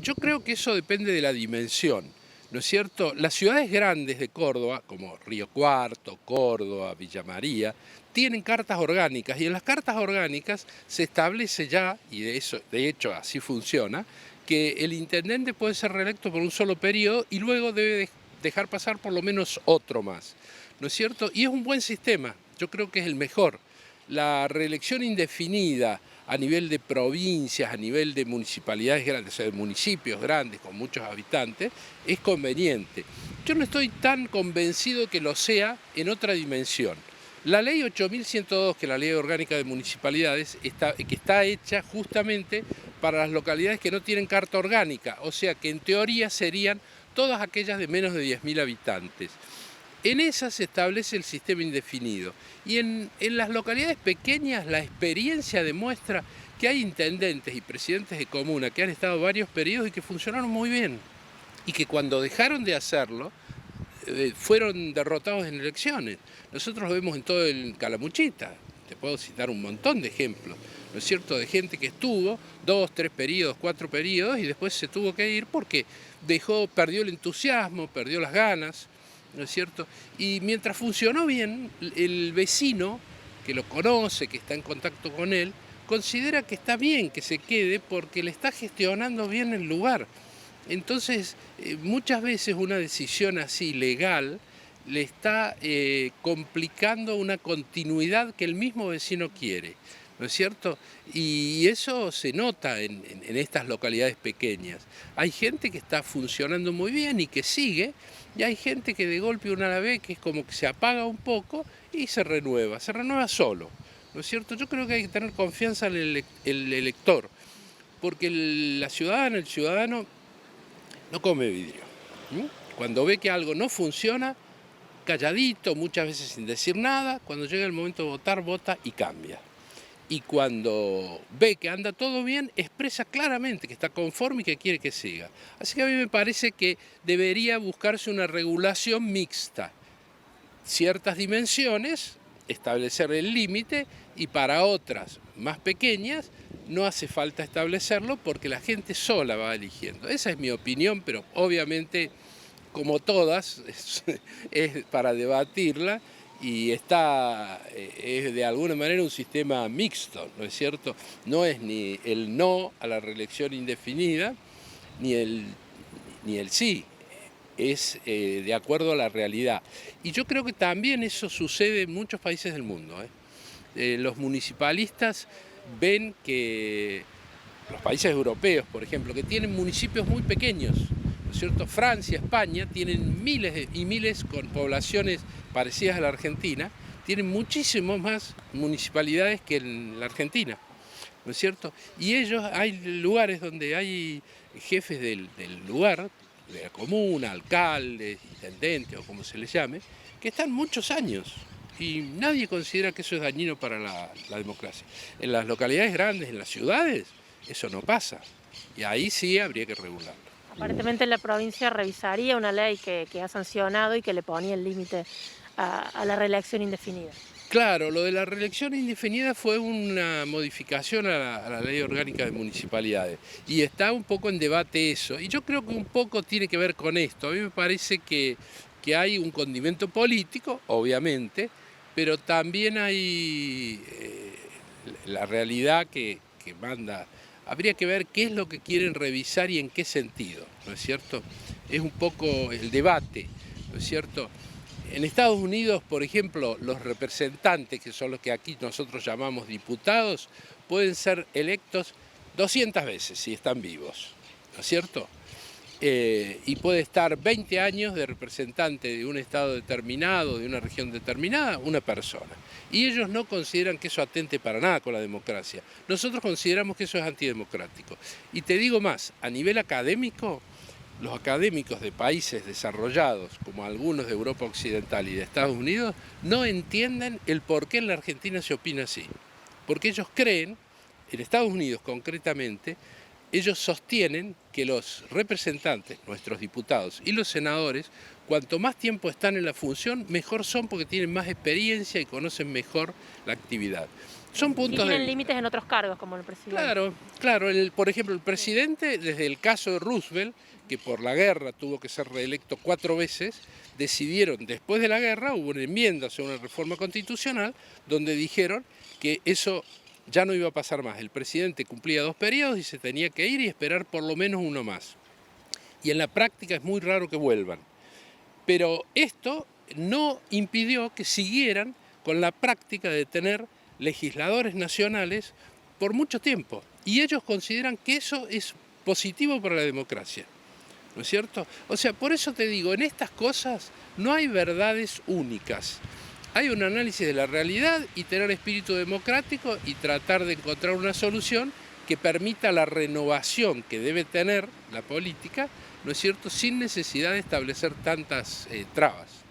Yo creo que eso depende de la dimensión, ¿no es cierto? Las ciudades grandes de Córdoba, como Río Cuarto, Córdoba, Villa María, tienen cartas orgánicas y en las cartas orgánicas se establece ya, y de hecho así funciona, que el intendente puede ser reelecto por un solo periodo y luego debe dejar pasar por lo menos otro más, ¿no es cierto? Y es un buen sistema, yo creo que es el mejor. La reelección indefinida a nivel de provincias, a nivel de municipalidades grandes, o sea, de municipios grandes con muchos habitantes, es conveniente. Yo no estoy tan convencido que lo sea en otra dimensión. La ley 8102, que es la ley orgánica de municipalidades, que está hecha justamente para las localidades que no tienen carta orgánica, o sea que en teoría serían todas aquellas de menos de 10.000 habitantes. En esas se establece el sistema indefinido y en las localidades pequeñas la experiencia demuestra que hay intendentes y presidentes de comuna que han estado varios periodos y que funcionaron muy bien y que cuando dejaron de hacerlo fueron derrotados en elecciones. Nosotros lo vemos en todo el Calamuchita, te puedo citar un montón de ejemplos, ¿no es cierto?, de gente que estuvo 2, 3 periodos, 4 periodos y después se tuvo que ir porque perdió el entusiasmo, perdió las ganas, ¿no es cierto? Y mientras funcionó bien, el vecino que lo conoce, que está en contacto con él, considera que está bien que se quede porque le está gestionando bien el lugar. Entonces, muchas veces una decisión así legal le está complicando una continuidad que el mismo vecino quiere, ¿no es cierto? Y eso se nota en estas localidades pequeñas. Hay gente que está funcionando muy bien y que sigue, y hay gente que de golpe una a la vez que es como que se apaga un poco y se renueva solo, ¿no es cierto? Yo creo que hay que tener confianza en el elector, porque la ciudadana, el ciudadano no come vidrio. Cuando ve que algo no funciona, calladito, muchas veces sin decir nada, cuando llega el momento de votar, vota y cambia. Y cuando ve que anda todo bien, expresa claramente que está conforme y que quiere que siga. Así que a mí me parece que debería buscarse una regulación mixta. Ciertas dimensiones, establecer el límite y para otras más pequeñas no hace falta establecerlo porque la gente sola va eligiendo. Esa es mi opinión, pero obviamente, como todas, es para debatirla y es de alguna manera un sistema mixto, ¿no es cierto? No es ni el no a la reelección indefinida, ni el sí, es de acuerdo a la realidad. Y yo creo que también eso sucede en muchos países del mundo. Los municipalistas ven que los países europeos, por ejemplo, que tienen municipios muy pequeños, ¿no es cierto? Francia, España, tienen miles y miles con poblaciones parecidas a la Argentina, tienen muchísimos más municipalidades que en la Argentina, ¿no es cierto? Y hay lugares donde hay jefes del lugar, de la comuna, alcaldes, intendentes o como se les llame, que están muchos años y nadie considera que eso es dañino para la democracia. En las localidades grandes, en las ciudades, eso no pasa y ahí sí habría que regularlo. Aparentemente la provincia revisaría una ley que ha sancionado y que le ponía el límite a la reelección indefinida. Claro, lo de la reelección indefinida fue una modificación a la ley orgánica de municipalidades y está un poco en debate eso. Y yo creo que un poco tiene que ver con esto. A mí me parece que hay un condimento político, obviamente, pero también hay la realidad que manda. Habría que ver qué es lo que quieren revisar y en qué sentido, ¿no es cierto? Es un poco el debate, ¿no es cierto? En Estados Unidos, por ejemplo, los representantes, que son los que aquí nosotros llamamos diputados, pueden ser electos 200 veces si están vivos, ¿no es cierto? Y puede estar 20 años de representante de un estado determinado, de una región determinada, una persona. Y ellos no consideran que eso atente para nada con la democracia. Nosotros consideramos que eso es antidemocrático. Y te digo más, a nivel académico, los académicos de países desarrollados, como algunos de Europa Occidental y de Estados Unidos, no entienden el por qué en la Argentina se opina así. Porque ellos creen, en Estados Unidos concretamente, ellos sostienen que los representantes, nuestros diputados y los senadores, cuanto más tiempo están en la función, mejor son porque tienen más experiencia y conocen mejor la actividad. Son Y puntos de tienen vista. límites en otros cargos, como el presidente. Claro, claro. Por ejemplo, el presidente, desde el caso de Roosevelt, que por la guerra tuvo que ser reelecto 4 veces, decidieron, después de la guerra, hubo una enmienda sobre una reforma constitucional, donde dijeron que eso ya no iba a pasar más. El presidente cumplía 2 periodos y se tenía que ir y esperar por lo menos uno más. Y en la práctica es muy raro que vuelvan. Pero esto no impidió que siguieran con la práctica de tener legisladores nacionales por mucho tiempo. Y ellos consideran que eso es positivo para la democracia, ¿no es cierto? O sea, por eso te digo, en estas cosas no hay verdades únicas. Hay un análisis de la realidad y tener espíritu democrático y tratar de encontrar una solución que permita la renovación que debe tener la política, ¿no es cierto?, sin necesidad de establecer tantas trabas.